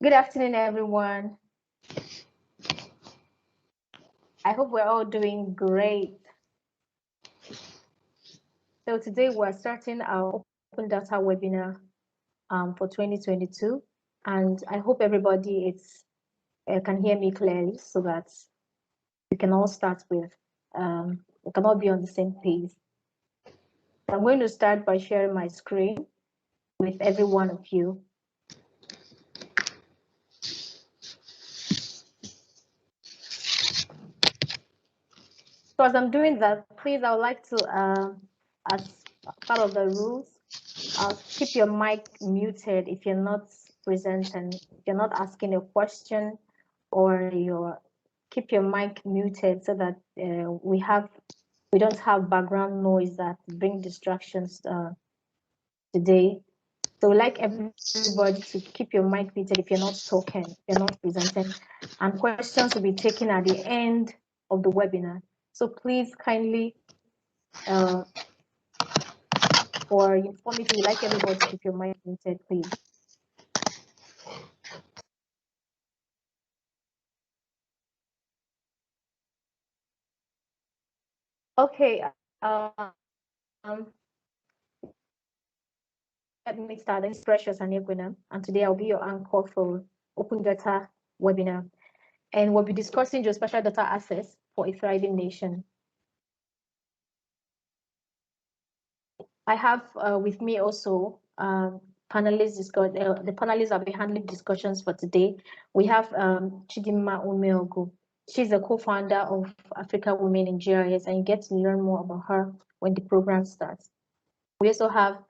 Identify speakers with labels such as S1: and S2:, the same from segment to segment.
S1: Good afternoon, everyone. I hope we're all doing great. So today we're starting our open data webinar for 2022. And I hope everybody can hear me clearly so that we can all start with, we can all be on the same page. I'm going to start by sharing my screen with every one of you. So as I'm doing that, please, I would like to, as part of the rules, keep your mic muted if you're not presenting, if you're not asking a question, or keep your mic muted so that we don't have background noise that bring distractions today. So we'd like everybody to keep your mic muted if you're not talking, if you're not presenting, and questions will be taken at the end of the webinar. So please kindly, for information, we'd like everybody to keep your mic muted, please. Okay, let me start. This is Precious Anegwina, and today I'll be your anchor for Open Data webinar. And we'll be discussing geospatial data access for a thriving nation. I have with me also panelists. The panelists will be handling discussions for today. We have Chidinma Umeogu. She's a co-founder of Africa Women in GIS, and you get to learn more about her when the program starts. We also have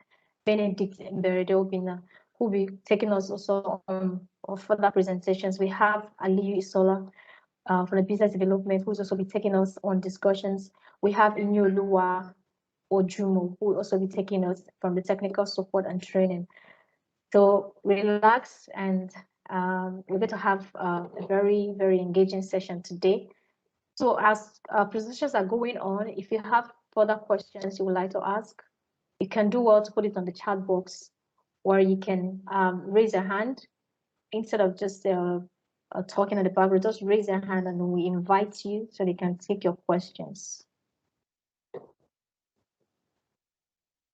S1: Benedict Mberede-Obinna, who will be taking us also on further presentations. We have Aliyu Isola from the business development, who's also be taking us on discussions. We have Inyoluwa Ojumo, who will also be taking us from the technical support and training. So relax, and we're going to have a very, very engaging session today. So as presentations are going on, if you have further questions you would like to ask, you can do well to put it on the chat box, or you can raise your hand instead of just talking at the background. Just raise your hand and we invite you so they can take your questions.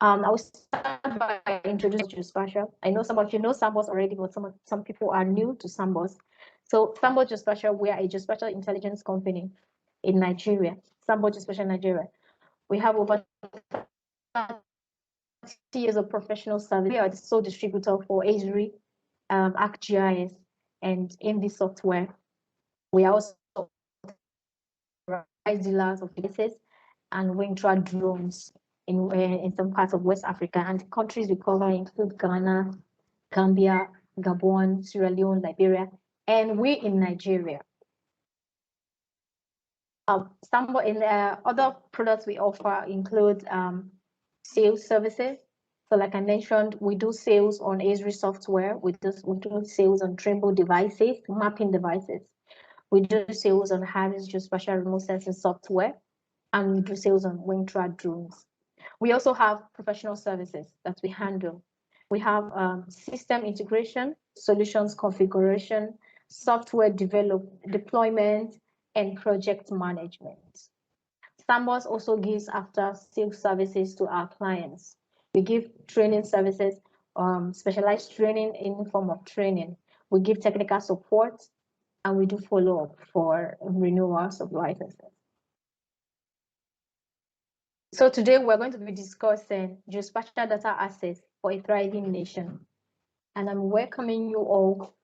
S1: I will start by introducing Geospatial. I know some of you know Sambos already, but some people are new to Sambos. So Sambo Geospatial, we are a geospatial intelligence company in Nigeria. Sambo Geospatial Nigeria. We have over 30 years of professional service. We are the sole distributor for Esri, ArcGIS, and MV software. We are also dealers of devices and WinTrack drones in some parts of West Africa. And the countries we cover include Ghana, Gambia, Gabon, Sierra Leone, Liberia, and we in Nigeria. Some other products we offer include sales services. So like I mentioned, we do sales on Esri software. We do sales on Trimble devices, mapping devices. We do sales on Harris Geospatial remote sensing software, and we do sales on WinTrack drones. We also have professional services that we handle. We have system integration, solutions configuration, software deployment, and project management. Sambos also gives after-sales services to our clients. We give training services, specialized training in the form of training. We give technical support, and we do follow-up for renewals of licenses. So today we're going to be discussing geospatial data access for a thriving nation. And I'm welcoming you all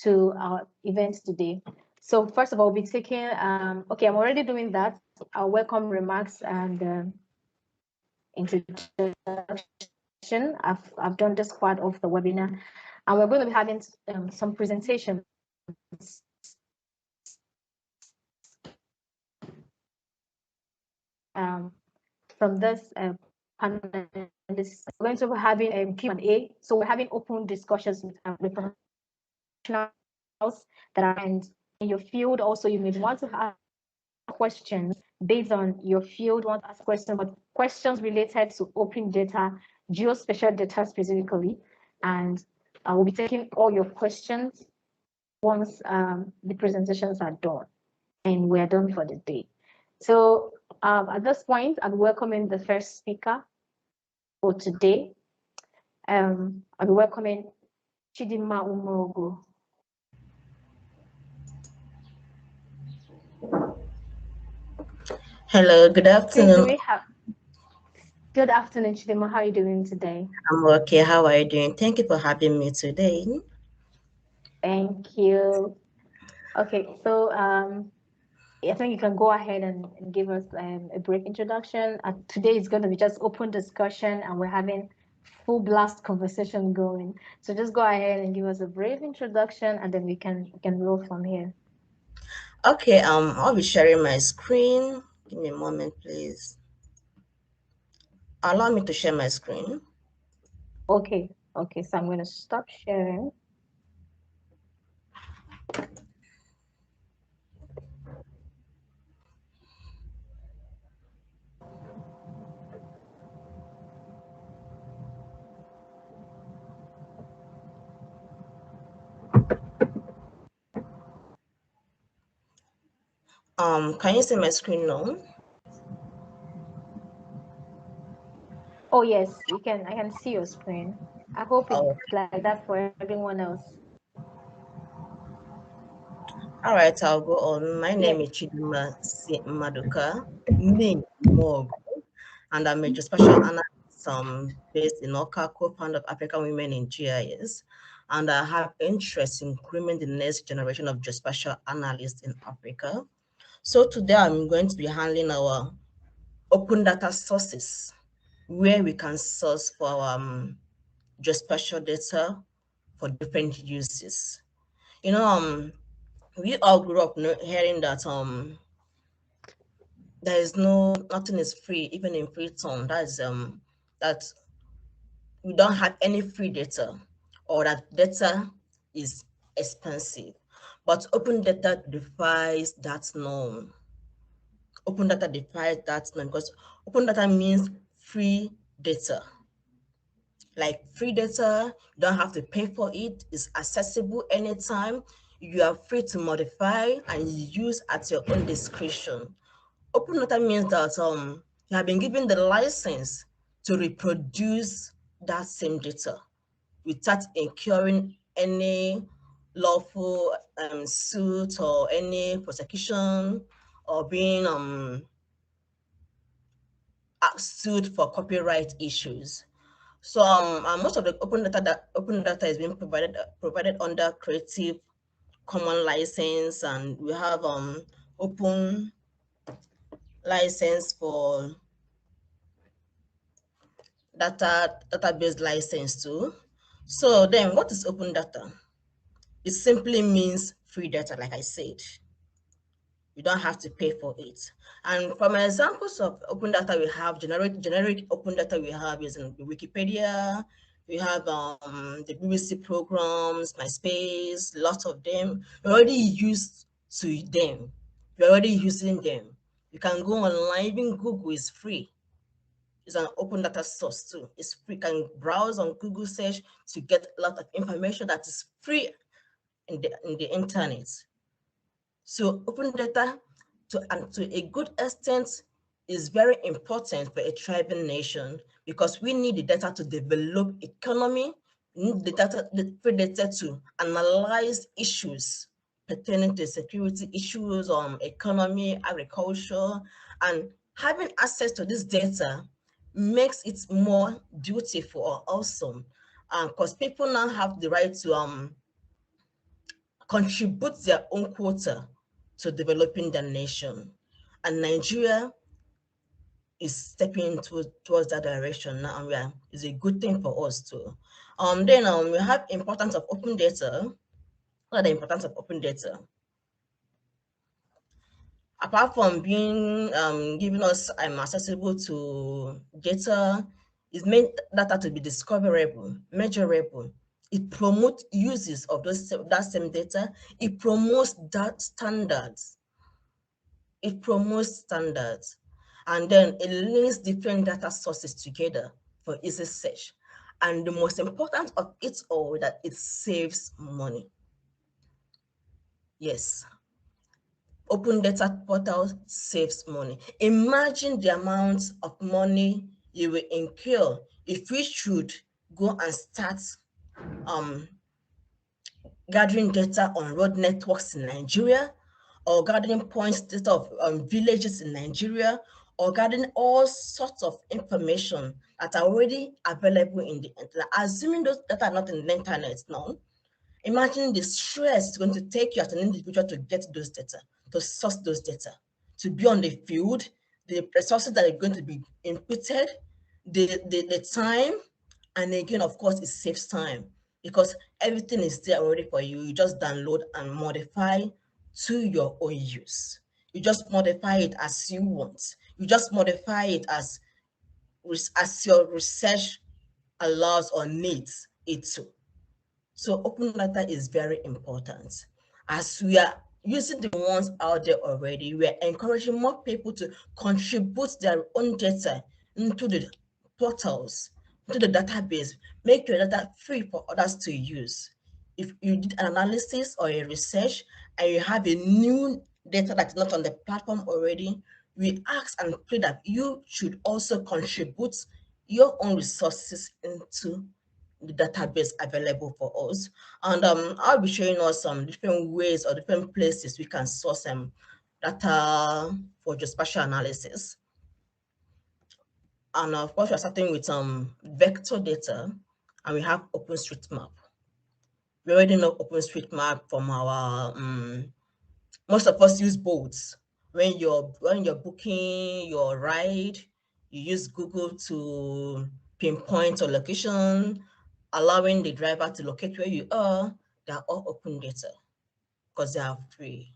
S1: to our event today. So first of all, we'll be taking, okay, I'm already doing that. Our welcome remarks and introduction. I've done this part of the webinar, and we're going to be having some presentations. From this panel, we're going to be having a Q&A. So we're having open discussions with professionals that are in your field. Also, you may want to have questions based on your field, want to ask questions, but questions related to open data, geospatial data specifically. And I will be taking all your questions once the presentations are done and we're done for the day. So at this point, I'm welcoming the first speaker for today. I'm welcoming Chidinma Umogu.
S2: Hello, good afternoon.
S1: Good afternoon, Chidinma. How are you doing today?
S2: I'm okay. How are you doing? Thank you for having me today.
S1: Thank you. Okay, so I think you can go ahead and give us a brief introduction. Today is going to be just open discussion, and we're having full blast conversation going. So just go ahead and give us a brief introduction, and then we can roll from here.
S2: Okay, I'll be sharing my screen. Give me a moment, please. Allow me to share my screen.
S1: Okay, so I'm going to stop sharing.
S2: Can you see my screen now?
S1: Oh yes, you can. I can see your screen. I hope it's
S2: Oh,
S1: like that for everyone else.
S2: all right, I'll go on. My
S1: Yep.
S2: name is Chidima Maduka, name Morg, and I'm a geospatial analyst based in Oka, co-founder of African Women in GIS, and I have interest in grooming the next generation of geospatial analysts in Africa. So today I'm going to be handling our open data sources, where we can source for our geospatial data for different uses. You know, we all grew up hearing that there is nothing is free, even in free zone. That we don't have any free data, or that data is expensive. But open data defies that norm. Open data defies that norm because open data means free data. Like free data, you don't have to pay for it. It's accessible anytime. You are free to modify and use at your own discretion. Open data means that you have been given the license to reproduce that same data without incurring any lawful suit or any prosecution or being sued for copyright issues. So most of the open data is being provided under Creative Common license, and we have open license for database license too. So then what is open data? It simply means free data, like I said. You don't have to pay for it. And from examples of open data we have, generic open data we have is in Wikipedia, we have the BBC programs, MySpace, lots of them. We're already used to them. We're already using them. You can go online, even Google is free. It's an open data source too. It's free. You can browse on Google search to get a lot of information that is free in the internet. So open data to a good extent is very important for a thriving nation because we need the data to develop economy, we need the free data to analyze issues pertaining to security issues, economy, agriculture, and having access to this data makes it more beautiful or awesome because people now have the right to contribute their own quota to developing the nation. And Nigeria is stepping towards that direction now, and it's a good thing for us too. Then we have importance of open data. What are the importance of open data? Apart from being giving us accessible to data, it meant data to be discoverable, measurable. It promotes uses of that same data. It promotes that standards. It promotes standards, and then it links different data sources together for easy search. And the most important of it all, that it saves money. Yes. Open data portal saves money. Imagine the amount of money you will incur if we should go and start gathering data on road networks in Nigeria, or gathering points data of villages in Nigeria, or gathering all sorts of information that are already available in the internet. Assuming those data are not in the internet now, imagine the stress it's going to take you as an individual to get those data, to source those data, to be on the field, the resources that are going to be inputted, the time, and again, of course, it saves time because everything is there already for you. You just download and modify to your own use. You just modify it as you want. You just modify it as your research allows or needs it to. So open data is very important. As we are using the ones out there already, we are encouraging more people to contribute their own data into the portals, into the database, make your data free for others to use. If you did an analysis or a research and you have a new data that's not on the platform already, we ask and pray that you should also contribute your own resources into the database available for us. And I'll be showing us some different ways or different places we can source data for geospatial analysis. And of course, we're starting with vector data, and we have OpenStreetMap. We already know OpenStreetMap from our, most of us use boats. When you're booking your ride, you use Google to pinpoint your location, allowing the driver to locate where you are. They are all open data because they are free.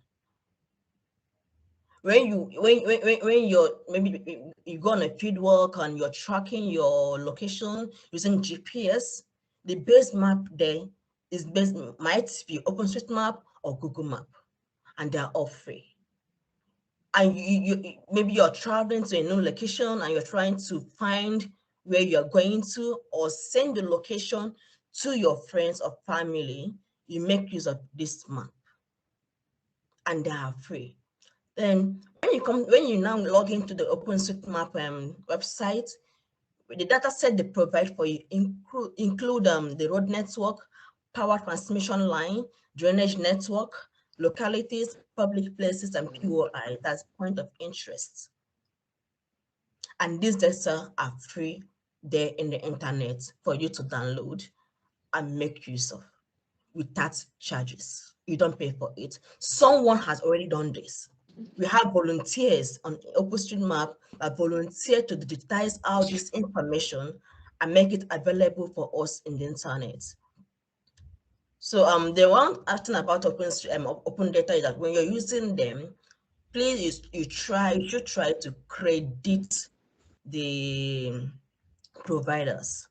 S2: When you're maybe you go on a field walk and you're tracking your location using GPS, the base map there might be OpenStreetMap or Google Map, and they are all free. And maybe you're traveling to a new location and you're trying to find where you're going to, or send the location to your friends or family, you make use of this map, and they are free. Then when you now log into the OpenStreetMap website, the data set they provide for you include the road network, power transmission line, drainage network, localities, public places, and POI, that's point of interest. And these data are free there in the internet for you to download and make use of without charges. You don't pay for it. Someone has already done this. We have volunteers on OpenStreetMap that volunteer to digitize all this information and make it available for us in the internet. So the one asking about open data is that when you're using them, please you should try to credit the providers.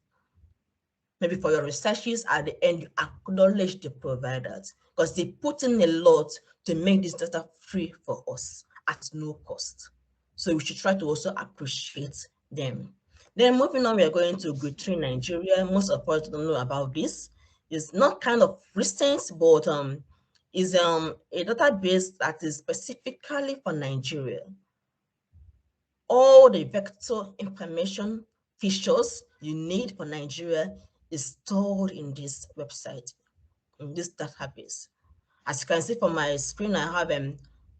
S2: Maybe for your researches at the end, you acknowledge the providers because they put in a lot to make this data free for us at no cost. So we should try to also appreciate them. Then moving on, we are going to Grid 3 Nigeria. Most of us don't know about this. It's not kind of recent, but is a database that is specifically for Nigeria. All the vector information features you need for Nigeria is stored in this website, in this database. As you can see from my screen, I have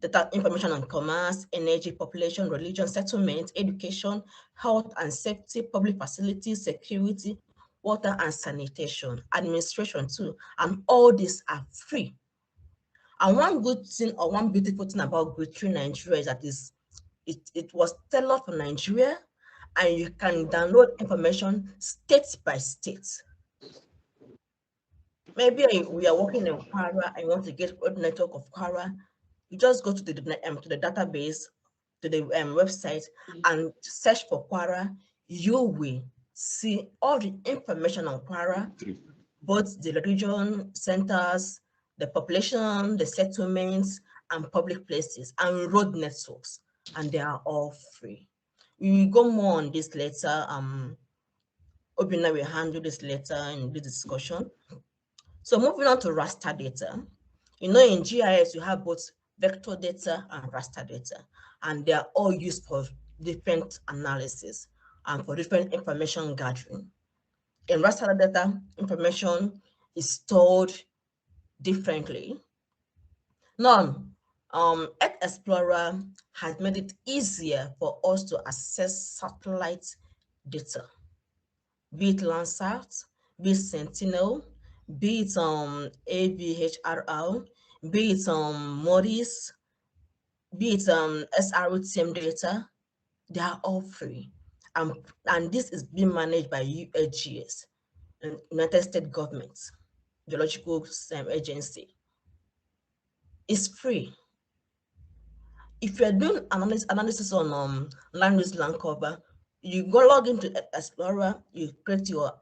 S2: data information on commerce, energy, population, religion, settlement, education, health and safety, public facilities, security, water and sanitation, administration too, and all these are free. And one good thing or one beautiful thing about Grid 3 Nigeria is that it was tailored for Nigeria, and you can download information state by state. Maybe we are working in Kwara and you want to get a network of Kwara, you just go to the database, to the website, and search for Kwara. You will see all the information on Kwara, both the region centers, the population, the settlements, and public places, and road networks, and they are all free. We will go more on this later. Obina will handle this later in this discussion. So moving on to raster data. You know, in GIS, you have both vector data and raster data, and they are all used for different analysis and for different information gathering. In raster data, information is stored differently. Now, Earth Explorer has made it easier for us to access satellite data, be it Landsat, be it Sentinel, be it AVHRR, be it MODIS, be it SROTM data. They are all free, and this is being managed by USGS, United States Government Geological Agency. It's free. If you're doing analysis on land use, land cover, you go log into Explorer, you create your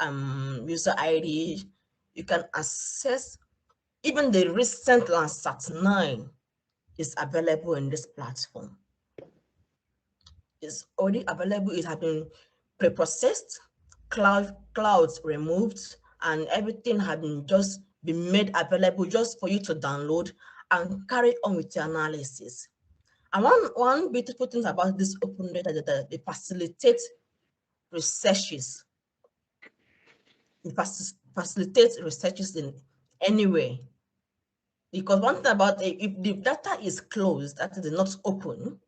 S2: user ID, you can access even the recent Landsat 9 is available in this platform. It's already available. It has been pre-processed, clouds removed, and everything had just been made available just for you to download and carry on with your analysis. And one beautiful thing about this open data is that they facilitate researches. It facilitates researches in anywhere. Because one thing about it, if the data is closed, that is not open,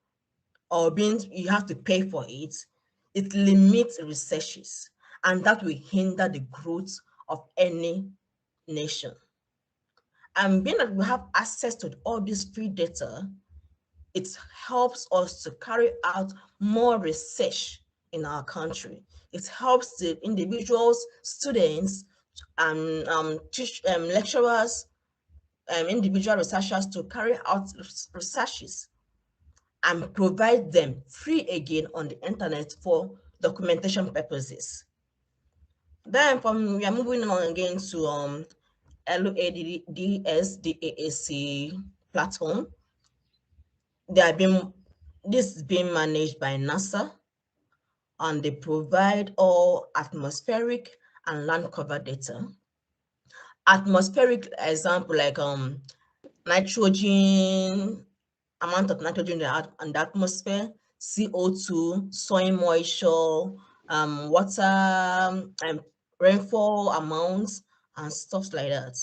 S2: or you have to pay for it, it limits researches, and that will hinder the growth of any nation. And being that we have access to all this free data, it helps us to carry out more research in our country. It helps the individuals, students, and lecturers, individual researchers to carry out researches and provide them free again on the internet for documentation purposes. Then we are moving on again to LOADS-DAAC platform. This is being managed by NASA, and they provide all atmospheric and land cover data. Atmospheric example like nitrogen, amount of nitrogen in the atmosphere, CO2, soil moisture, water, rainfall amounts, and stuff like that.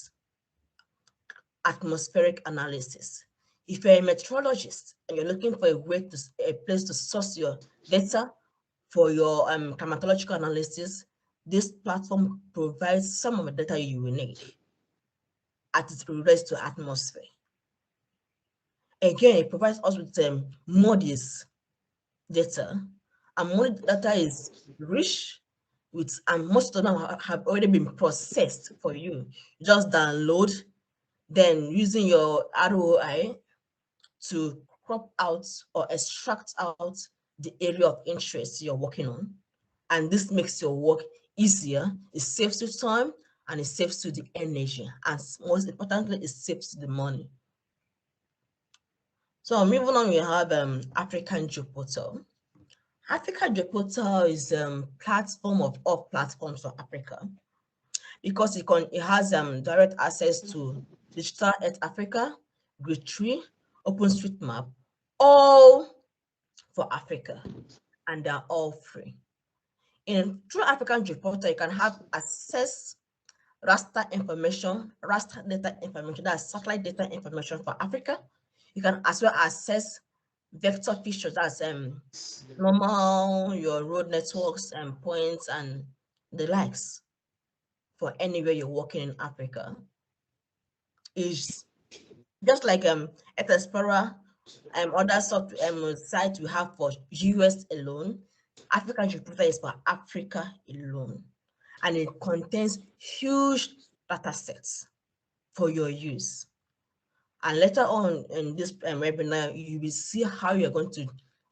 S2: Atmospheric analysis. If you're a meteorologist and you're looking for a place to source your data for your climatological analysis, this platform provides some of the data you will need as it relates to atmosphere. Again, it provides us with MODIS data, and MODIS data is rich with, and most of them have already been processed for you. Just download, then using your ROI to crop out or extract out the area of interest you're working on. And this makes your work easier. It saves you time, and it saves you the energy, and most importantly, it saves the money. So moving on, we have African Geoportal. African Geoportal is a platform of all platforms for Africa, because it has direct access to Digital Earth Africa, Grid 3, OpenStreetMap, all for Africa, and they're all free. Through African Geoportal, you can have access raster information, raster data information, that's satellite data information for Africa. You can as well access vector features, that's normal, your road networks and points and the likes for anywhere you're working in Africa. Is just like Earth Explorer, other sites we have for US alone. African Geoportal is for Africa alone, and it contains huge data sets for your use. And later on in this webinar, you will see how you're going to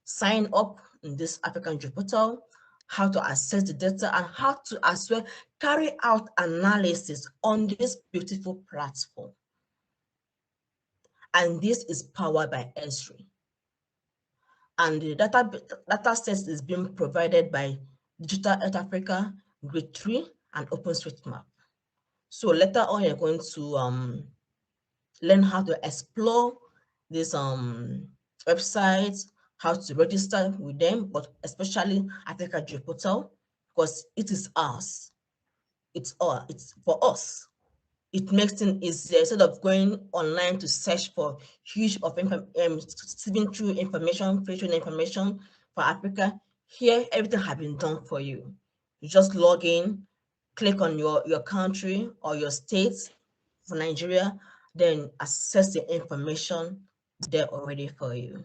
S2: sign up in this African Geoportal, how to access the data, and how to as well carry out analysis on this beautiful platform. And this is powered by Esri. And the data set is being provided by Digital Earth Africa, Grid 3, and OpenStreetMap. So later on, you're going to learn how to explore these websites, how to register with them, but especially Africa Geoportal, because it is ours. It's for us. It makes things easier instead of going online to search for huge of sieving through information, filtering information for Africa. Here, everything has been done for you. You just log in, click on your country or your state for Nigeria, then access the information there already for you.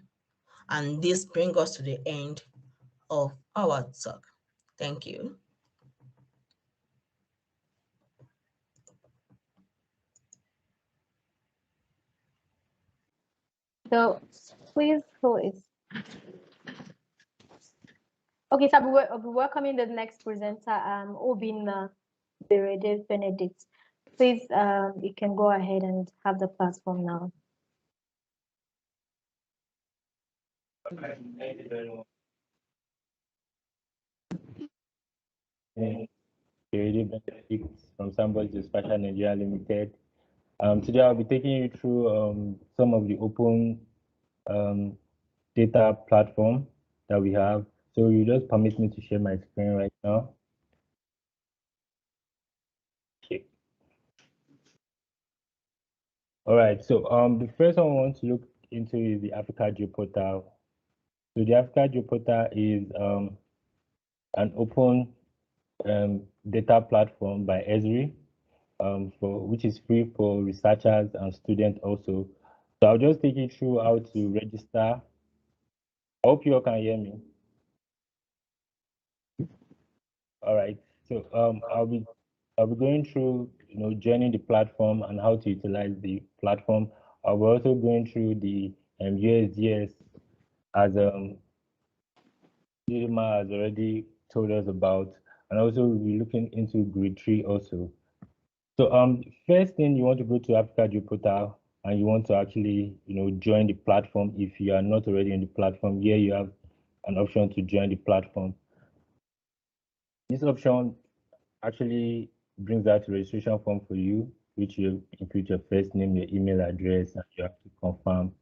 S2: And this brings us to the end of our talk. Thank you.
S1: So please, who is? Okay, so I'll be welcoming the next presenter, Obinna Berede Benedict. Please, you can go ahead and have the platform now.
S3: Berede Benedict from Sambos Dispatcher Nigeria Limited. Today I'll be taking you through some of the open data platform that we have. So you just permit me to share my screen right now. Okay. All right. So the first one I want to look into is the Africa Geoportal. So the Africa Geoportal is an open data platform by Esri, which is free for researchers and students also. So I'll just take you through how to register. I hope you all can hear me. All right. So I'll be going through joining the platform and how to utilize the platform. I'll be also going through the USGS as Chidinma has already told us about, and also we'll be looking into Grid 3 also. So first thing, you want to go to Africa Geoportal and you want to actually join the platform. If you are not already in the platform, here you have an option to join the platform. This option actually brings out a registration form for you, which you input your first name, your email address, and you have to confirm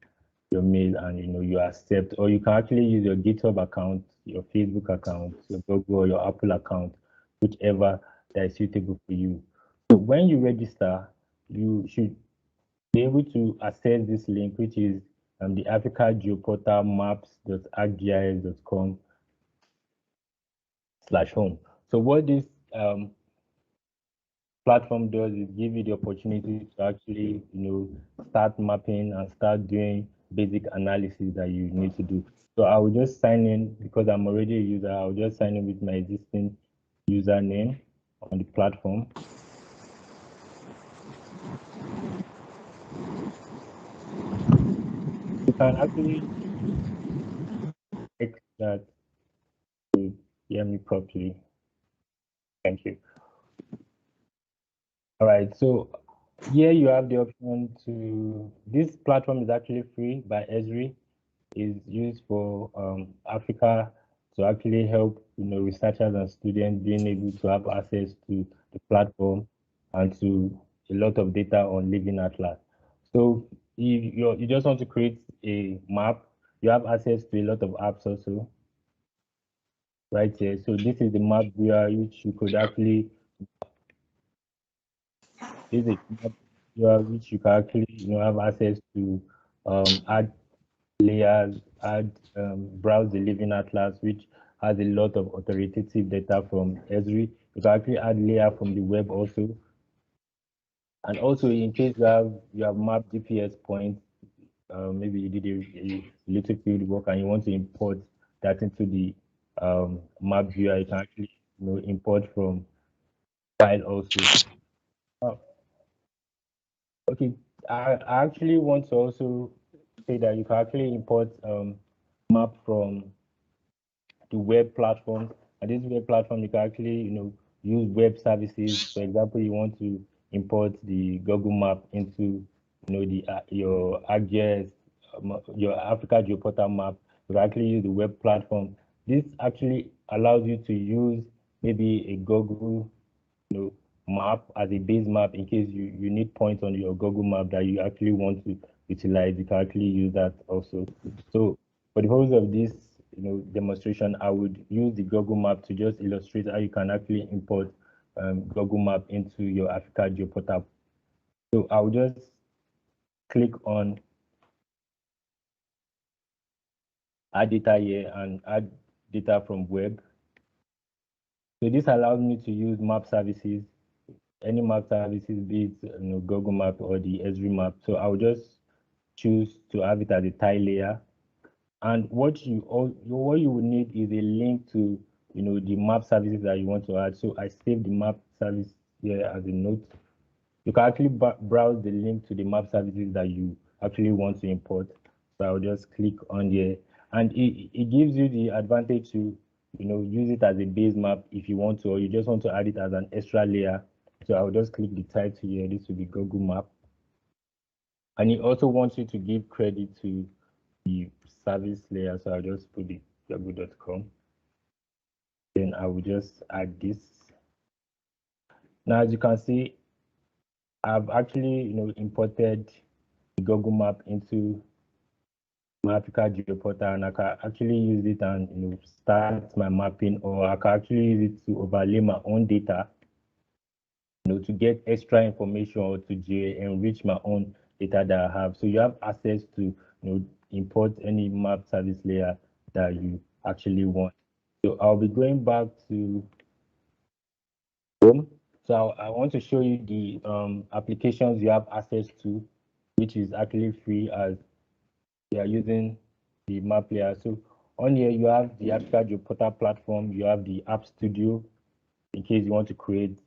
S3: your mail, and you accept. Or you can actually use your GitHub account, your Facebook account, your Google, or your Apple account, whichever that is suitable for you. So when you register, you should be able to access this link, which is the Africa Geoportal maps.arcgis.com/home. So what this platform does is give you the opportunity to actually start mapping and start doing basic analysis that you need to do. So I will just sign in because I'm already a user. I'll just sign in with my existing username on the platform. You can actually check that you hear me properly. Thank you. All right, so here you have the option to, this platform is actually free by Esri, is used for Africa to actually help researchers and students being able to have access to the platform and to a lot of data on Living Atlas. So if you just want to create a map, you have access to a lot of apps also right here. So this is the map viewer, which you could actually which you can actually have access to add layers, browse the Living Atlas, which has a lot of authoritative data from Esri. You can actually add layer from the web also. And also, in case you have mapped GPS points, maybe you did a little field work and you want to import that into the map viewer, you can actually import from file also. Okay, I actually want to also say that you can actually import map from the web platform. And this web platform, you can actually use web services. For example, you want to import the Google Map into your ArcGIS, your Africa Geoportal map. You can actually use the web platform. This actually allows you to use maybe a Google map as a base map in case you need points on your Google map that you actually want to utilize. You can actually use that also. So for the purpose of this demonstration, I would use the Google map to just illustrate how you can actually import Google map into your Africa GeoPortal. So I'll just click on add data here and add data from web. So this allows me to use map services, any map services, be it Google Map or the Esri map. So I'll just choose to have it as a tile layer. And what you would need is a link to the map services that you want to add. So I save the map service here as a note. You can actually browse the link to the map services that you actually want to import. So I'll just click on here, and it gives you the advantage to use it as a base map if you want to, or you just want to add it as an extra layer. So I'll just click the title here. This will be Google Map, and it also wants you to give credit to the service layer. So I'll just put it google.com. Then I will just add this. Now, as you can see, I've actually imported the Google Map into my Africa GeoPortal, and I can actually use it and start my mapping, or I can actually use it to overlay my own data to get extra information, or to enrich my own data that I have. So you have access to import any map service layer that you actually want. So I'll be going back to Chrome. So I want to show you the applications you have access to, which is actually free as you are using the map layer. So on here you have the Africa GeoPortal platform, you have the App Studio in case you want to create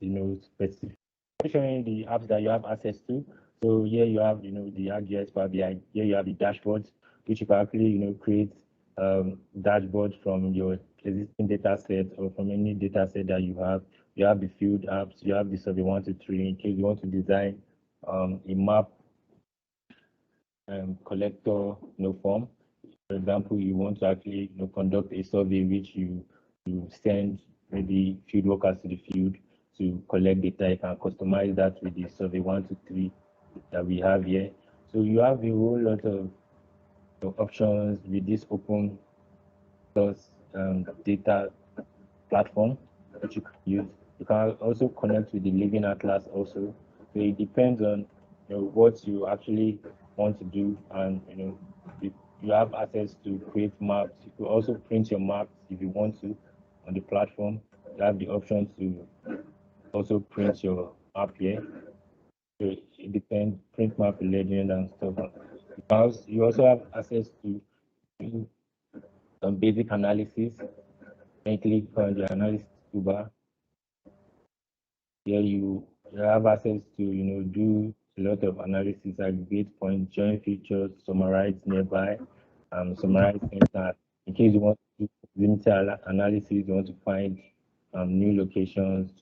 S3: specific. I'm showing the apps that you have access to. So here you have the ArcGIS Power BI. Here you have the dashboards, which you can actually create dashboards from your existing data set or from any data set that you have. You have the field apps, you have the survey 1 to 3 in case you want to design a map collector form. For example, you want to actually conduct a survey which you send maybe field workers to the field to collect data. You can customize that with the survey 1 to 3 that we have here. So you have a whole lot of options with this open source data platform which you can use. You can also connect with the Living Atlas also. So it depends on what you actually want to do, and you have access to create maps. You could also print your maps if you want to on the platform. You have the option to also print your map here. So it depends, print map, legend, and stuff. You also have access to do some basic analysis. Then click on the analysis toolbar. Here you have access to do a lot of analysis, aggregate points, join features, summarize nearby, summarize instance. In case you want to do proximity analysis, you want to find new locations,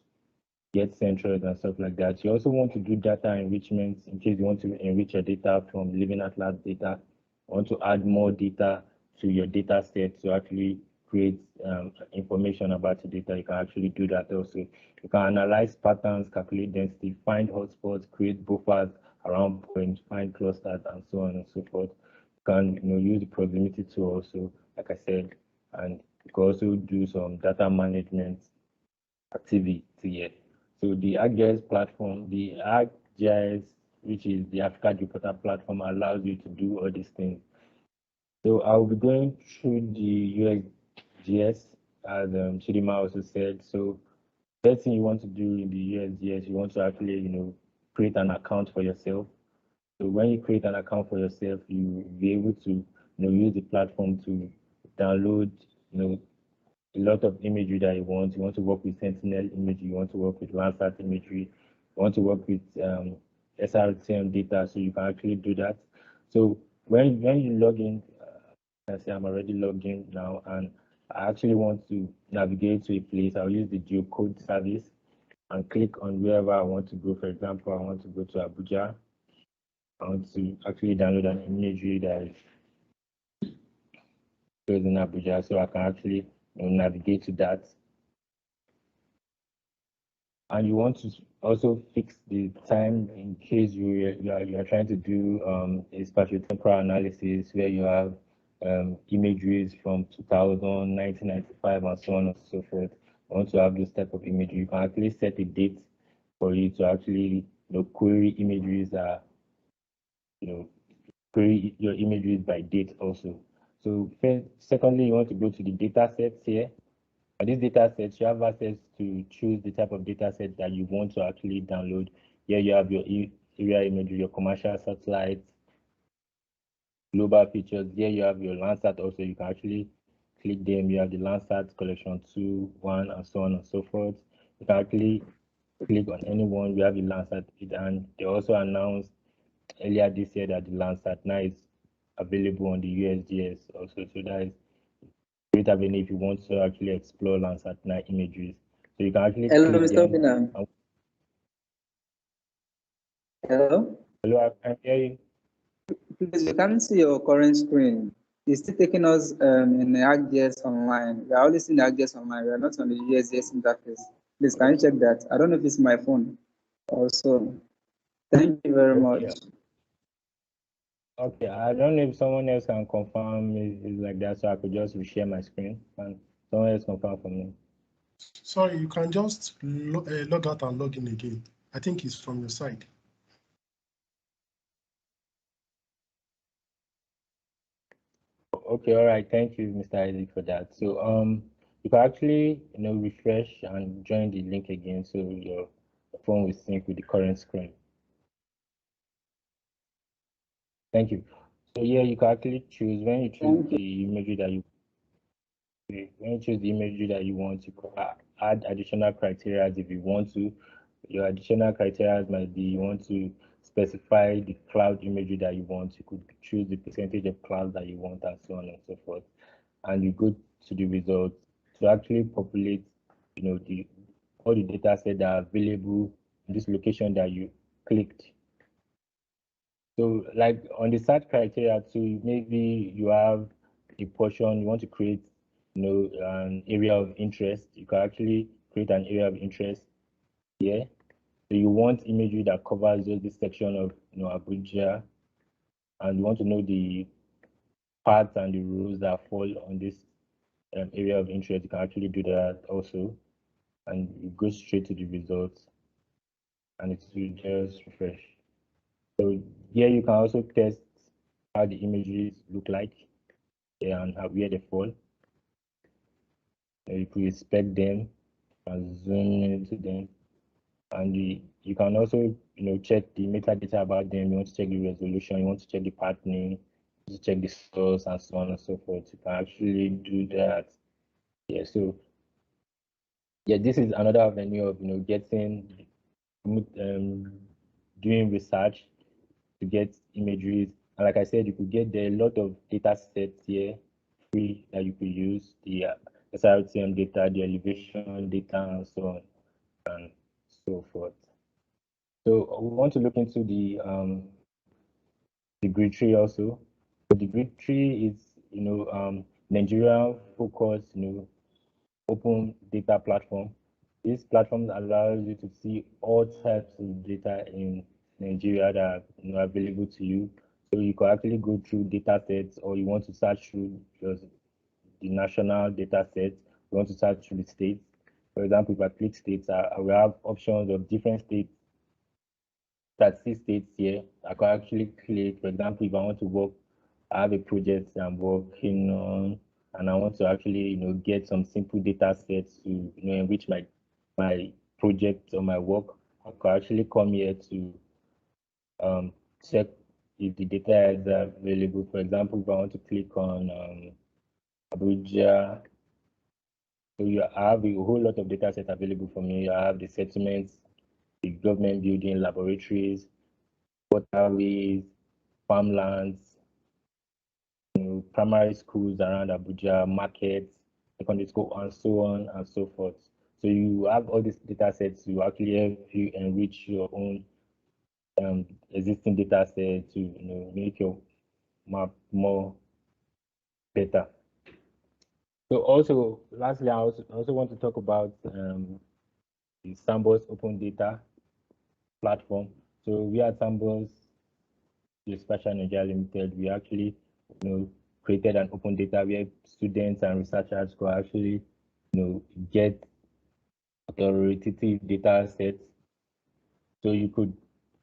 S3: get centers and stuff like that. You also want to do data enrichment in case you want to enrich your data from Living Atlas data. You want to add more data to your data set to actually create information about your data. You can actually do that also. You can analyze patterns, calculate density, find hotspots, create buffers around points, find clusters, and so on and so forth. You can use the proximity tool also, like I said, and you can also do some data management activity here. So the ArcGIS platform, the ArcGIS, which is the Africa GeoPortal platform, allows you to do all these things. So I'll be going through the USGS, as Chidima also said. So first thing you want to do in the USGS, you want to actually, create an account for yourself. So when you create an account for yourself, you will be able to, use the platform to download, a lot of imagery that you want. You want to work with Sentinel imagery, you want to work with Landsat imagery, you want to work with SRTM data, so you can actually do that. So when you log in, I say I'm already logged in now, and I actually want to navigate to a place. I'll use the geocode service and click on wherever I want to go. For example, I want to go to Abuja. I want to actually download an imagery that is in Abuja, so I can actually navigate to that. and you want to also fix the time in case you are trying to do a spatiotemporal analysis where you have imageries from 2000, 1995, and so on and so forth. You want to have this type of imagery. You can actually set a date for you to actually query imageries that query your imageries by date also. So first, secondly, you want to go to the data sets here. And these data sets, you have access to choose the type of data set that you want to actually download. Here you have your area imagery, your commercial satellites, global features. Here you have your Landsat also. You can actually click them. You have the Landsat collection 2, 1, and so on and so forth. You can actually click on any one. We have the Landsat, and they also announced earlier this year that the Landsat now is available on the USGS also. So that is great avenue if you want to actually explore Landsat night imageries. So you can actually
S4: Hello,
S3: click
S4: Mr.
S3: them.
S4: Obinna. Hello?
S3: Hello, I can hear you.
S4: Please, we can't see your current screen. It's still taking us in the ArcGIS Online. We are only seeing ArcGIS Online. We are not on the USGS interface. Please, can you check that? I don't know if it's my phone also. Thank you very much.
S3: Okay, I don't know if someone else can confirm is like that, so I could just reshare my screen and someone else confirm for me.
S5: Sorry, you can just log out and log in again. I think it's from your side.
S3: Okay, all right. Thank you, Mr. Isaac, for that. So you can actually refresh and join the link again, so your phone will sync with the current screen. Thank you. So yeah, you can actually choose when you choose the imagery that you want to add additional criteria if you want to. Your additional criteria might be you want to specify the cloud imagery that you want. You could choose the percentage of cloud that you want and so on and so forth. And you go to the results to actually populate, all the data sets that are available in this location that you clicked. So like on the search criteria too, maybe you have a portion you want to create, an area of interest. You can actually create an area of interest here. So you want imagery that covers just this section of Abuja, and you want to know the parts and the rules that fall on this area of interest. You can actually do that also, and you go straight to the results, and it will just refresh. So here you can also test how the images look like, and where they fall. You could inspect them and zoom into them, and you can also check the metadata about them. You want to check the resolution, you want to check the patterning, to check the source, and so on and so forth. You can actually do that. Yeah, so yeah, this is another avenue of getting doing research to get imageries. And like I said, you could get there a lot of data sets here free that you could use, the SRTM data, the elevation data, and so on and so forth. So we want to look into the grid tree also. So the grid tree is Nigeria focused open data platform. This platform allows you to see all types of data in Nigeria that are available to you. So you can actually go through data sets, or you want to search through the national data set. You want to search through the states. For example, if I click states, I will have options of different states. That 6 states here. I can actually click. For example, if I want to work, I have a project I'm working on, and I want to actually get some simple data sets to enrich my project or my work. I can actually come here to check if the data is available. For example, if I want to click on Abuja, so I have a whole lot of data sets available for me. I have the settlements, the government building, laboratories, waterways, farmlands, primary schools around Abuja, markets, secondary school, and so on and so forth. So you have all these data sets to actually help you enrich your own existing data set to make your map more better. So also, lastly, I also want to talk about the Sandbox Open Data platform. So we at Sandbox Geospatial Nigeria Limited, we actually created an open data where students and researchers could actually get authoritative data sets. So you could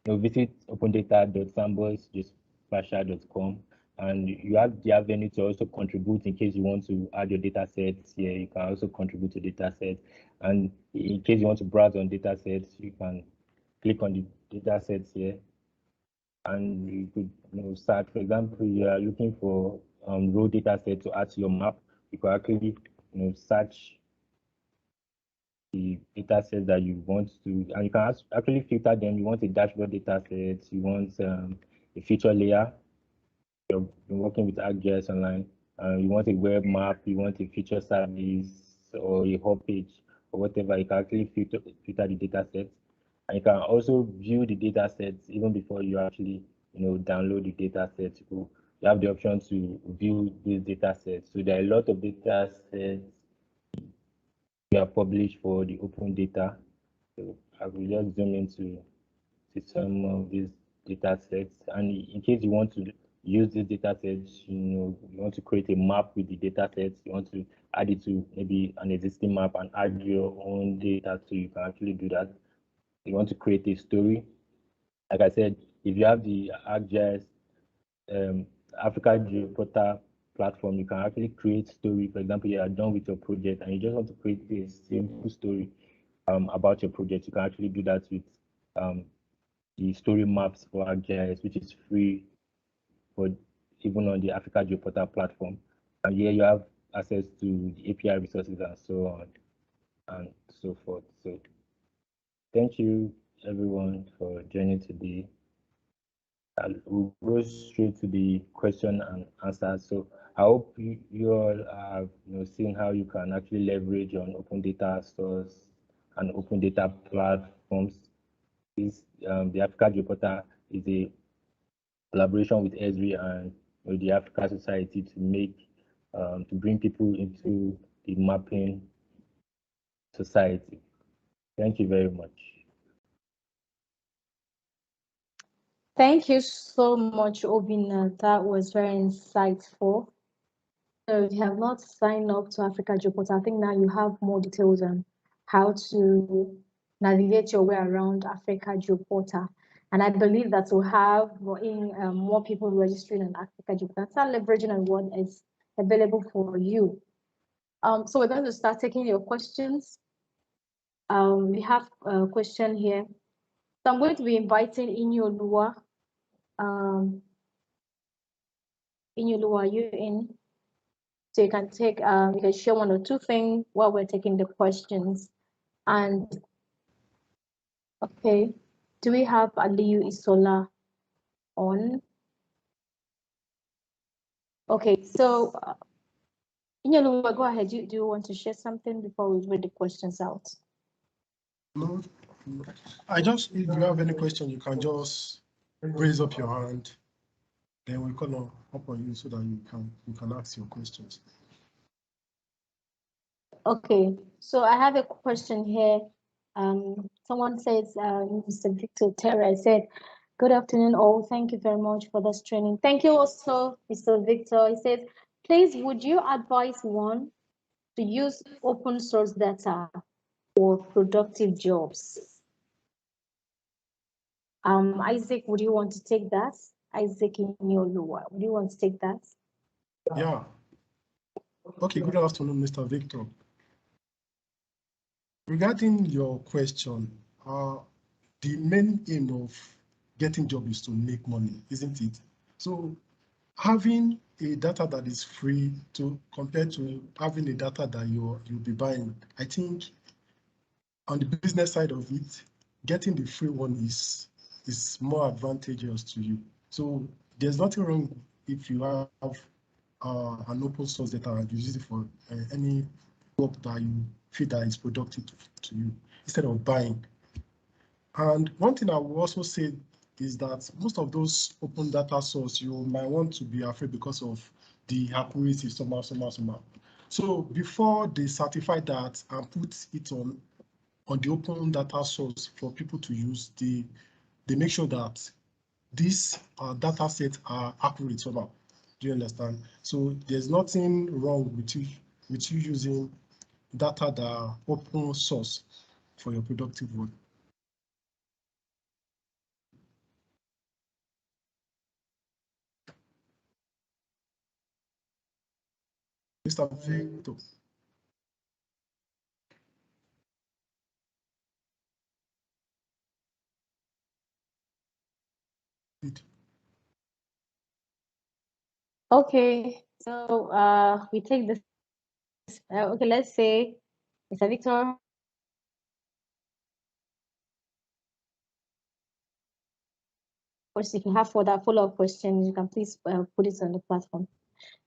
S3: visit opendata.sandboxgeospatial.com, and you have the avenue to also contribute in case you want to add your data sets here. You can also contribute to data sets, and in case you want to browse on data sets, you can click on the data sets here, and you could search. For example, you are looking for raw data set to add to your map. You could actually search the data sets that you want to, and you can actually filter them. You want a dashboard data set, you want a feature layer, you're working with ArcGIS Online, you want a web map, you want a feature service or a home page or whatever. You can actually filter the data sets, and you can also view the data sets even before you actually download the data sets. You have the option to view these data sets. So there are a lot of data sets we are published for the open data. So I will just zoom into some of these data sets. And in case you want to use these data sets, you want to create a map with the data sets, you want to add it to maybe an existing map and add your own data, so you can actually do that. You want to create a story. Like I said, if you have the ArcGIS Africa GeoPortal platform, you can actually create story. For example, you are done with your project and you just want to create a simple story about your project. You can actually do that with the story maps for ArcGIS, which is free for even on the Africa GeoPortal platform. And here you have access to the API resources and so on and so forth. So thank you everyone for joining today. We'll go straight to the question and answer. So I hope you all have seen how you can actually leverage on open data stores and open data platforms. The Africa GeoPortal is a collaboration with Esri and the Africa Society to make to bring people into the mapping society. Thank you very much.
S1: Thank you so much, Obinna. That was very insightful. So if you have not signed up to Africa GeoPortal, I think now you have more details on how to navigate your way around Africa GeoPortal. And I believe that we'll have more people registering on Africa GeoPortal, start leveraging on what is available for you. So we're going to start taking your questions. We have a question here. So I'm going to be inviting Inyolua. Inyolua, are you in? So you can take, you can share one or two things while we're taking the questions. And okay, do we have Aliyu Isola on? Okay, so Inyolua, go ahead. Do you want to share something before we read the questions out?
S5: No, if you have any question, you can just raise up your hand. Then we're gonna hop on you so that you can ask your questions.
S1: Okay, so I have a question here. Someone says, Mr. Victor Terra said, good afternoon all. Thank you very much for this training. Thank you also, Mr. Victor. He says, please, would you advise one to use open source data for productive jobs? Isaac, would you want to take that? Isaac Inyolua, would you want to take that?
S5: Yeah. Okay, good afternoon, Mr. Victor. Regarding your question, the main aim of getting job is to make money, isn't it? So having a data that is free compared to having a data that you'll be buying, I think on the business side of it, getting the free one is more advantageous to you. So there's nothing wrong if you have an open source data and you use it for any work that you feel that is productive to you instead of buying. And one thing I will also say is that most of those open data source, you might want to be afraid because of the accuracy, somehow. So before they certify that and put it on on the open data source for people to use, they make sure that these data sets are accurate somehow. Do you understand? So there's nothing wrong with you using data that are open source for your productive work. Mr. Victor.
S1: Okay, so we take this. Okay, let's say, Mr. Victor. Of course, if you have further follow-up questions, you can please put it on the platform.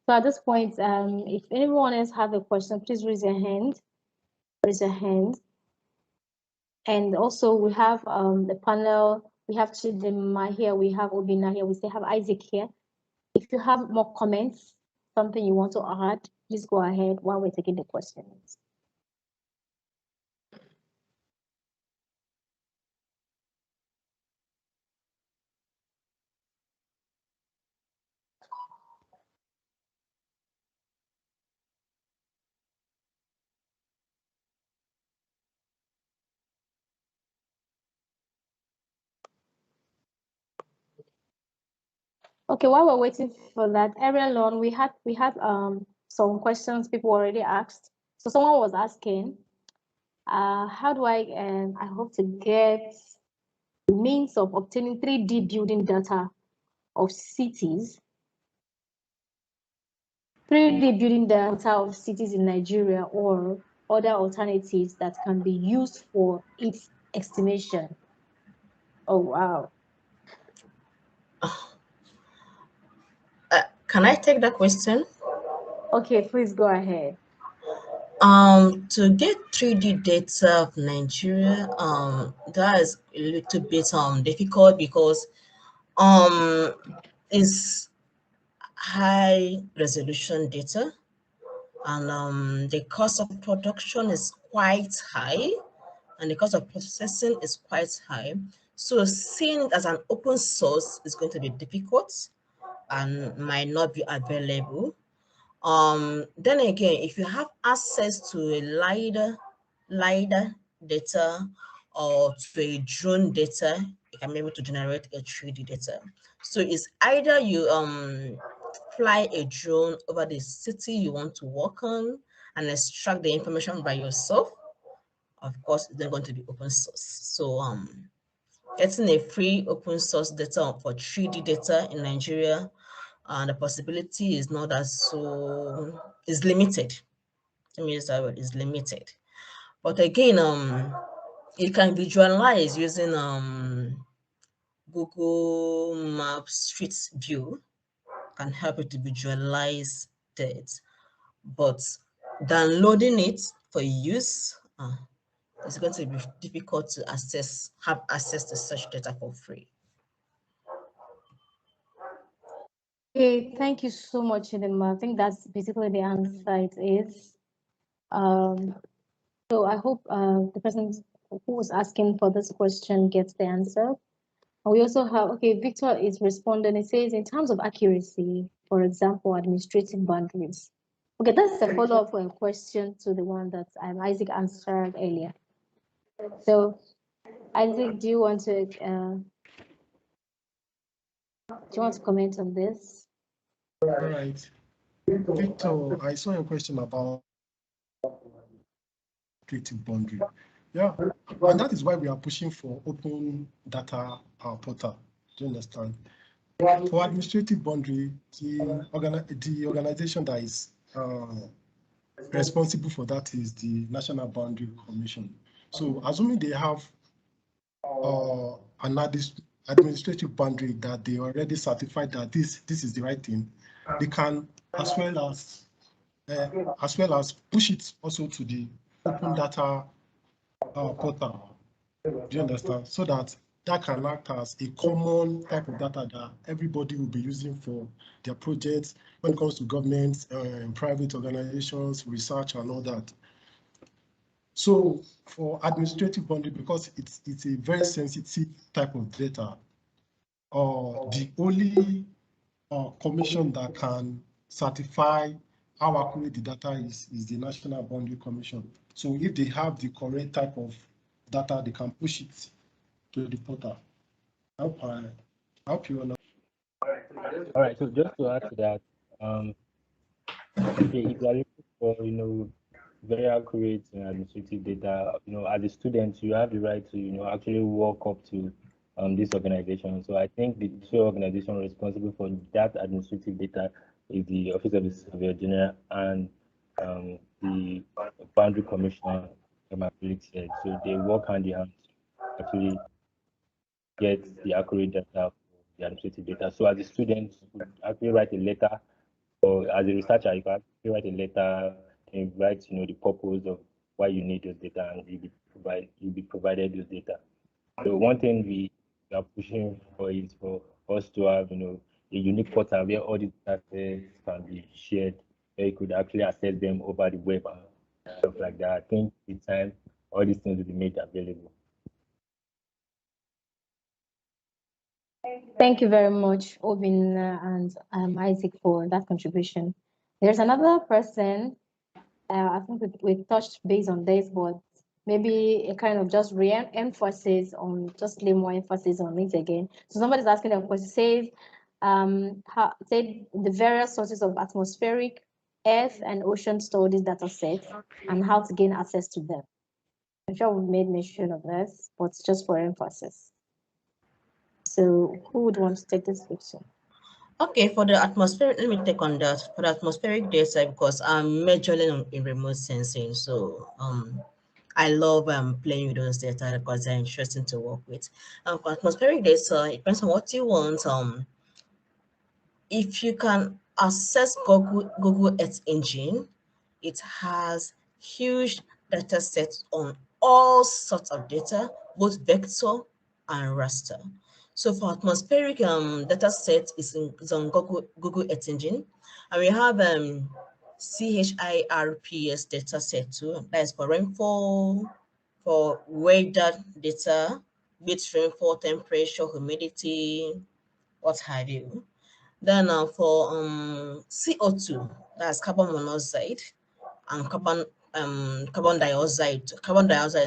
S1: So at this point, if anyone else have a question, please raise your hand. Raise your hand. And also we have the panel. We have Chidima here. We have Obina here. We still have Isaac here. If you have more comments, something you want to add, please go ahead while we're taking the questions. Okay, while we're waiting for that, earlier on we had some questions people already asked. So someone was asking, how do I hope to get means of obtaining 3D building data of cities, 3D building data of cities in Nigeria, or other alternatives that can be used for its estimation. Oh, wow.
S2: Can I take that question?
S1: Okay, please go ahead.
S2: To get 3D data of Nigeria, that is a little bit difficult because it's high resolution data, and the cost of production is quite high, and the cost of processing is quite high. So seeing it as an open source is going to be difficult and might not be available. Then again, if you have access to a LiDAR data or to a drone data, you can be able to generate a 3D data. So it's either you fly a drone over the city you want to work on and extract the information by yourself. Of course, it's not going to be open source. So getting a free open source data for 3D data in Nigeria, the possibility is not as so, is limited. Let me use that word, is limited. But again, you can visualize using Google Maps Street View can help you to visualize that. But downloading it for use, it's going to be difficult to have access to such data for free.
S1: Okay, thank you so much, Chidima. I think that's basically the answer it is. So I hope the person who was asking for this question gets the answer. And we also have, okay, Victor is responding. He says, in terms of accuracy, for example, administrative boundaries. Okay, that's a follow-up question to the one that Isaac answered earlier. So, Isaac, do you want to comment on this?
S5: All right. Victor, I saw your question about creative boundary. Yeah, and that is why we are pushing for open data portal. Do you understand? For administrative boundary, the organization that is responsible for that is the National Boundary Commission. So assuming they have an administrative boundary that they already certified that this is the right thing, they can as well as push it also to the open data portal. Do you understand? So that can act as a common type of data that everybody will be using for their projects when it comes to government, private organizations, research, and all that. So for administrative boundary, because it's a very sensitive type of data, the only commission that can certify how accurate the data is the National Boundary Commission. So if they have the correct type of data, they can push it to the portal. I hope you understand.
S3: All right. So just to add to that, okay, if you are looking for, very accurate administrative data, as a student, you have the right to, actually walk up to this organization. So I think the two organizations responsible for that administrative data is the Office of the Surveyor General and the Boundary Commissioner, as my colleague said. So they work hand in hand to actually get the accurate data for the administrative data. So as a student, you could actually write a letter, or as a researcher, you can actually write a letter and write, the purpose of why you need those data, and you'll be provided those data. So one thing we are pushing for is for us to have, a unique portal where all these data can be shared, where you could actually access them over the web and stuff like that. I think with time, all these things will be made available.
S1: Thank you very much, Obin and Isaac, for that contribution. There's another person, I think we touched base on this, but maybe a kind of just re-emphasis on, just lay more emphasis on it again. So somebody's asking a question, says, say the various sources of atmospheric, earth, and ocean studies data sets and how to gain access to them. I'm sure we made mention of this, but just for emphasis. So who would want to take this question?
S2: Okay, for the atmospheric, let me take on that. For the atmospheric data, because I'm majorly in remote sensing, so I love playing with those data because they're interesting to work with. For atmospheric data, it depends on what you want. If you can access Google Earth Engine, it has huge data sets on all sorts of data, both vector and raster. So for atmospheric data set is on Google Earth Engine, and we have CHIRPS data set too. That is for rainfall, for weather data, with rainfall, temperature, humidity, what have you. Then for CO2, that's carbon monoxide and carbon dioxide,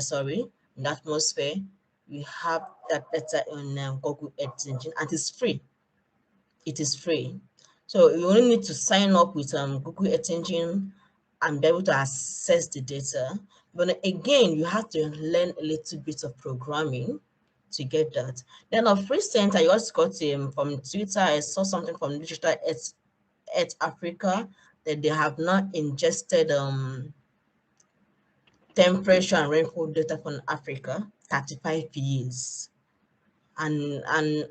S2: sorry, in the atmosphere, we have that data in Google Earth Engine, and it's free. It is free. So you only need to sign up with Google Earth Engine and be able to access the data. But again, you have to learn a little bit of programming to get that. Then of recent, I also got from Twitter, I saw something from Digital Earth Africa that they have not ingested temperature and rainfall data from Africa 35 years. And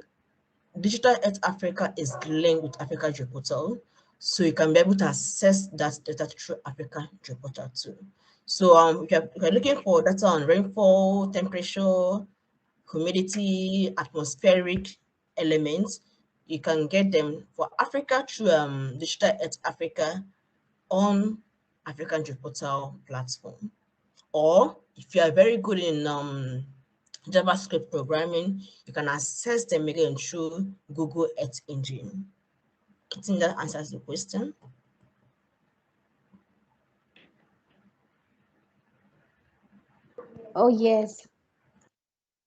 S2: Digital Earth Africa is linked with Africa Geoportal, so you can be able to access that data through Africa Geoportal too. So if you're looking for data on rainfall, temperature, humidity, atmospheric elements, you can get them for Africa through Digital Earth Africa on African Geoportal platform. Or if you are very good in JavaScript programming, you can access them again through Google Earth Engine. I think that answers the question.
S1: Oh, yes.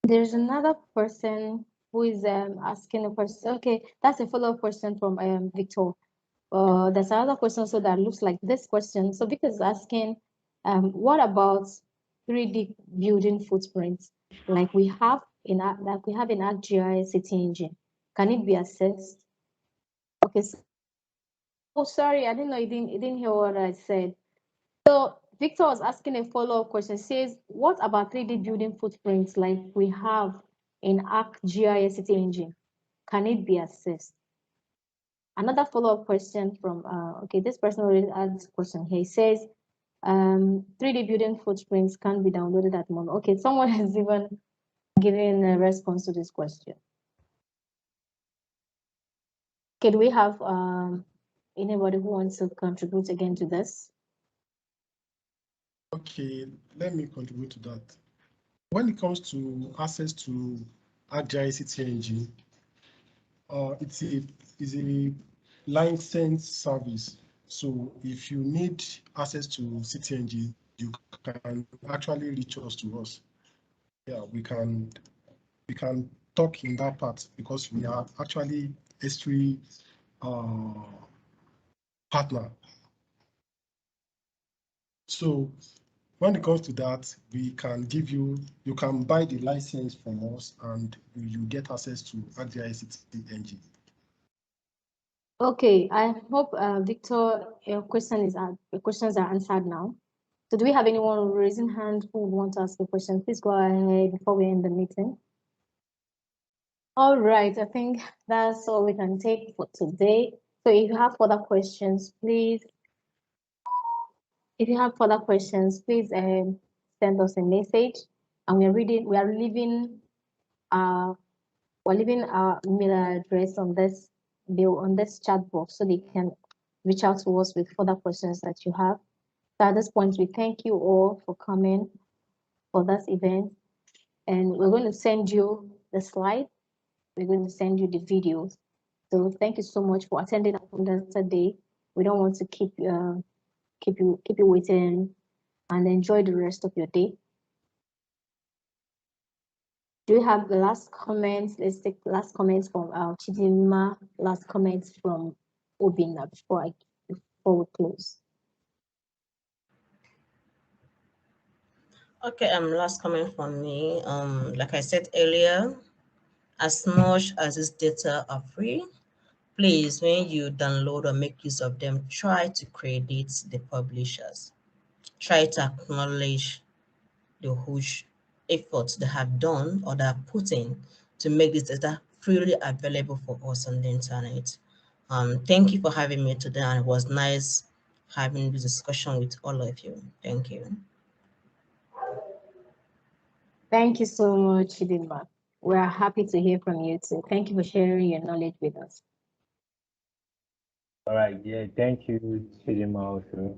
S1: There's another person who is asking a question. Okay, that's a follow-up question from Victor. There's another question so that looks like this question. So Victor is asking, what about 3D building footprints like we have in ArcGIS City Engine? Can it be accessed? Okay. Oh, sorry, I didn't know you didn't hear what I said. So Victor was asking a follow-up question. He says, what about 3D building footprints like we have in ArcGIS City Engine? Can it be accessed? Another follow-up question from, okay, this person already asked a question here. He says, 3D building footprints can be downloaded at the moment. Okay, someone has even given a response to this question. Okay, do we have anybody who wants to contribute again to this?
S5: Okay, let me contribute to that. When it comes to access to ArcGIS CTNG, it's a licensed service. So if you need access to CTNG, you can actually reach us to us. Yeah, we can talk in that part because we are actually S3 partner. So when it comes to that, we can give you can buy the license from us and you get access to ArcGIS CTNG.
S1: Okay, I hope Victor, your questions are answered now. So do we have anyone raising hand who would want to ask a question? Please go ahead before we end the meeting. All right, I think that's all we can take for today. So if you have further questions, please. If you have further questions, please send us a message. And we're leaving our email address on this chat box so they can reach out to us with further questions that you have. So at this point, we thank you all for coming for this event. And we're going to send you the slide. We're going to send you the videos. So thank you so much for attending our day. We don't want to keep you waiting, and enjoy the rest of your day. Do you have the last comments? Let's take last comments from Chidinma, last comments from Obinna before we close.
S2: Okay, last comment from me. Like I said earlier, as much as this data are free, please, when you download or make use of them, try to credit the publishers. Try to acknowledge the huge efforts they have done or they are putting to make this data freely available for us on the internet. Thank you for having me today, and it was nice having this discussion with all of you. Thank you.
S1: Thank you so much, Chidinma. We're happy to hear from you too. Thank you for sharing your knowledge with us.
S3: All right, yeah, thank you, Chidinma, also.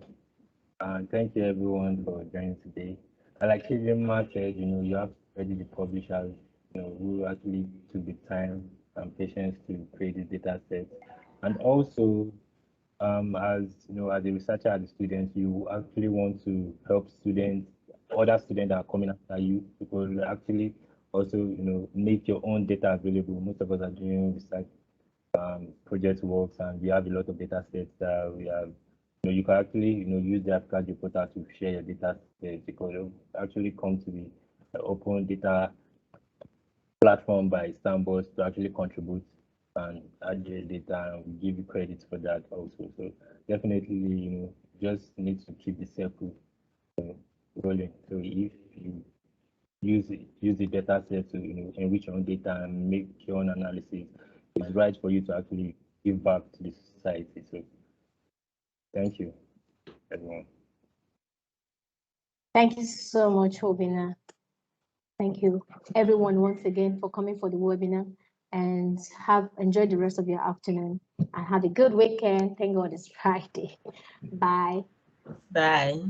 S3: And thank you everyone for joining today. And like Chidinma said, you have already the publishers, who actually took the time and patience to create the data set. And also, as as a researcher, as a student, you actually want to help students, other students that are coming after you, because actually also, make your own data available. Most of us are doing research project works, and we have a lot of data sets that we have. You can actually, use the Africa Reporter to share your data sets, because it'll actually come to the open data platform by Sandbox to actually contribute and add your data, and we give you credit for that also. So definitely, just need to keep the circle rolling. So if you use the data set to enrich your own data and make your own analysis, it's right for you to actually give back to the society. So thank you, everyone.
S1: Thank you so much, Obinna. Thank you, everyone, once again for coming for the webinar, and enjoy the rest of your afternoon and have a good weekend. Thank God it's Friday. Bye.
S2: Bye.